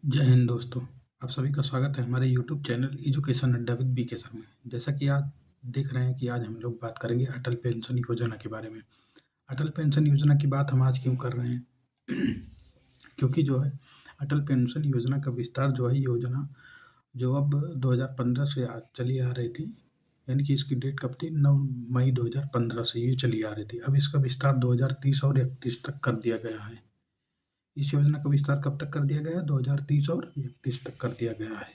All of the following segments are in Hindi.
जय हिंद दोस्तों। आप सभी का स्वागत है हमारे यूट्यूब चैनल एजुकेशन अड्डा विद बीके सर में। जैसा कि आज देख रहे हैं कि आज हम लोग बात करेंगे अटल पेंशन योजना के बारे में। अटल पेंशन योजना की बात हम आज क्यों कर रहे हैं क्योंकि जो है अटल पेंशन योजना का विस्तार जो है योजना जो अब 2015 से चली आ रही थी, यानी कि इसकी डेट कब थी? 9 मई 2015 से ये चली आ रही थी। अब इसका विस्तार 2030 और 31 तक कर दिया गया है। इस योजना का विस्तार कब तक कर दिया गया है? 2030 और 31 तक कर दिया गया है।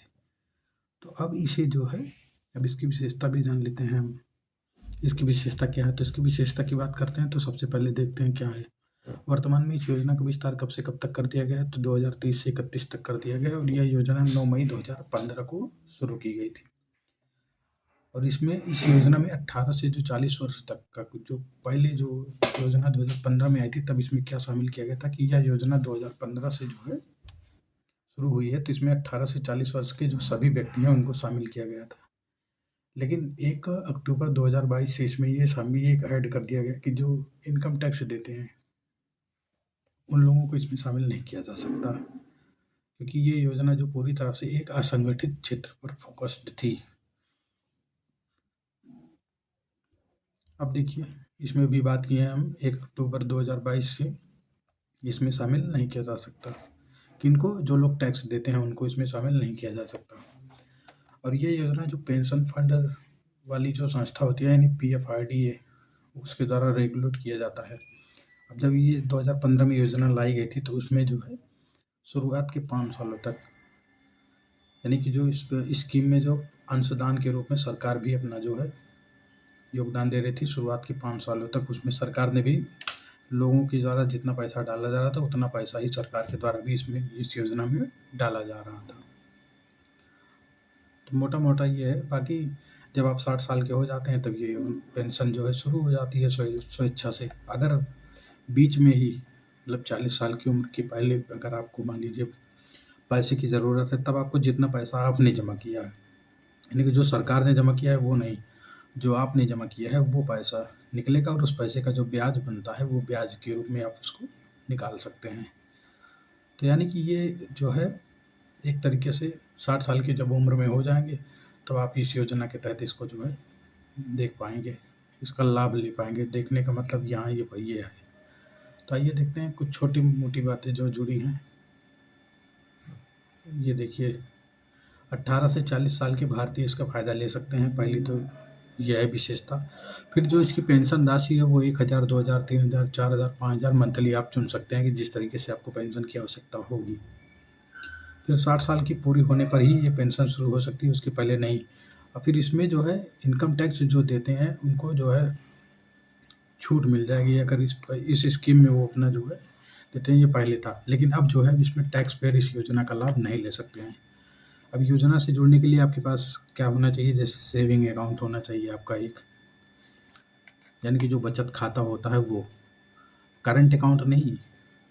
तो अब इसे जो है, अब इसकी विशेषता भी जान लेते हैं हम। इसकी विशेषता क्या है? तो इसकी विशेषता की बात करते हैं तो सबसे पहले देखते हैं क्या है। वर्तमान में इस योजना का विस्तार कब से कब तक कर दिया गया है? तो 2030 से 31 तक कर दिया गया और यह योजना 9 मई 2015 को शुरू की गई थी। और इसमें इस योजना में 18 से जो 40 वर्ष तक का जो पहले जो योजना 2015 में आई थी, तब इसमें क्या शामिल किया गया था कि यह योजना 2015 से जो है शुरू हुई है, तो इसमें 18 से 40 वर्ष के जो सभी व्यक्ति हैं उनको शामिल किया गया था। लेकिन 1 अक्टूबर 2022 से इसमें ये शामिल एक ऐड कर दिया गया कि जो इनकम टैक्स देते हैं उन लोगों को इसमें शामिल नहीं किया जा सकता, क्योंकि ये योजना जो पूरी तरह से एक असंगठित क्षेत्र पर फोकस्ड थी। अब देखिए, इसमें भी बात की है हम 1 अक्टूबर 2022 से इसमें शामिल नहीं किया जा सकता। किनको? जो लोग टैक्स देते हैं उनको इसमें शामिल नहीं किया जा सकता। और ये योजना जो पेंशन फंड वाली जो संस्था होती है, यानी PFRDA, उसके द्वारा रेगुलेट किया जाता है। अब जब ये 2015 में योजना लाई गई थी, तो उसमें जो है शुरुआत के 5 सालों तक, यानी कि जो इस स्कीम में जो अंशदान के रूप में सरकार भी अपना जो है योगदान दे रही थी शुरुआत के 5 सालों तक, उसमें सरकार ने भी लोगों के द्वारा जितना पैसा डाला जा रहा था उतना पैसा ही सरकार के द्वारा भी इसमें इस योजना में डाला जा रहा था। तो मोटा मोटा ये है। बाकी जब आप 60 साल के हो जाते हैं तब ये पेंशन जो है शुरू हो जाती है स्वेच्छा से। अगर बीच में ही मतलब 40 साल की उम्र के पहले अगर आपको मान लीजिए पैसे की ज़रूरत है, तब आपको जितना पैसा आपने जमा किया है, यानी कि जो सरकार ने जमा किया है वो नहीं, जो आपने जमा किया है वो पैसा निकलेगा और उस पैसे का जो ब्याज बनता है वो ब्याज के रूप में आप उसको निकाल सकते हैं। तो यानी कि ये जो है एक तरीके से 60 साल की जब उम्र में हो जाएंगे तो आप इस योजना के तहत इसको जो है देख पाएंगे, इसका लाभ ले पाएंगे। देखने का मतलब यहाँ ये है। तो आइए देखते हैं कुछ छोटी मोटी बातें जो जुड़ी हैं। ये देखिए, 18 से 40 साल के भारतीय इसका फ़ायदा ले सकते हैं, पहली तो यह है विशेषता। फिर जो इसकी पेंशन राशि है वो 1000, 2000, 3000, 4000, 5000 मंथली आप चुन सकते हैं कि जिस तरीके से आपको पेंशन की आवश्यकता होगी। फिर 60 साल की पूरी होने पर ही ये पेंशन शुरू हो सकती है, उसके पहले नहीं। और फिर इसमें जो है इनकम टैक्स जो देते हैं उनको जो है छूट मिल जाएगी अगर इस स्कीम में वो अपना जो है देते हैं। ये पहले था, लेकिन अब जो है इसमें टैक्स पेयर इस योजना का लाभ नहीं ले सकते हैं। अब योजना से जुड़ने के लिए आपके पास क्या होना चाहिए? जैसे सेविंग अकाउंट होना चाहिए आपका एक, यानी कि जो बचत खाता होता है वो। करंट अकाउंट नहीं,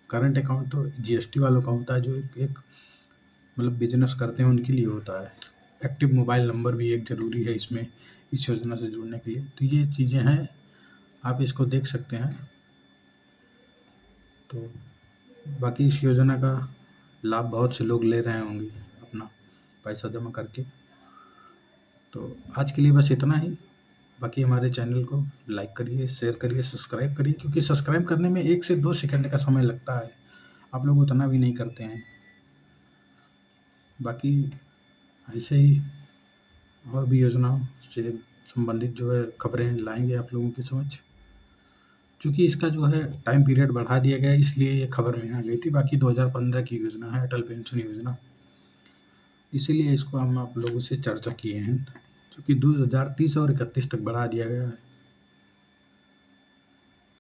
करंट अकाउंट तो GST वालों का होता है, जो एक मतलब बिजनेस करते हैं उनके लिए होता है। एक्टिव मोबाइल नंबर भी एक ज़रूरी है इसमें इस योजना से जुड़ने के लिए। तो ये चीज़ें हैं, आप इसको देख सकते हैं। तो बाकी इस योजना का लाभ बहुत से लोग ले रहे होंगे अपना पैसा जमा करके। तो आज के लिए बस इतना ही। बाकी हमारे चैनल को लाइक करिए, शेयर करिए, सब्सक्राइब करिए, क्योंकि सब्सक्राइब करने में 1 से 2 सेकंड का समय लगता है, आप लोग उतना भी नहीं करते हैं। बाकी ऐसे ही और भी योजनाओं से संबंधित जो है खबरें लाएंगे आप लोगों के समझ। चूँकि इसका जो है टाइम पीरियड बढ़ा दिया गया है, इसलिए ये खबर में आ गई थी। बाकी 2015 की योजना है अटल पेंशन योजना, इसीलिए इसको हम आप लोगों से चर्चा किए हैं, क्योंकि 2030 और 31 तक बढ़ा दिया गया है।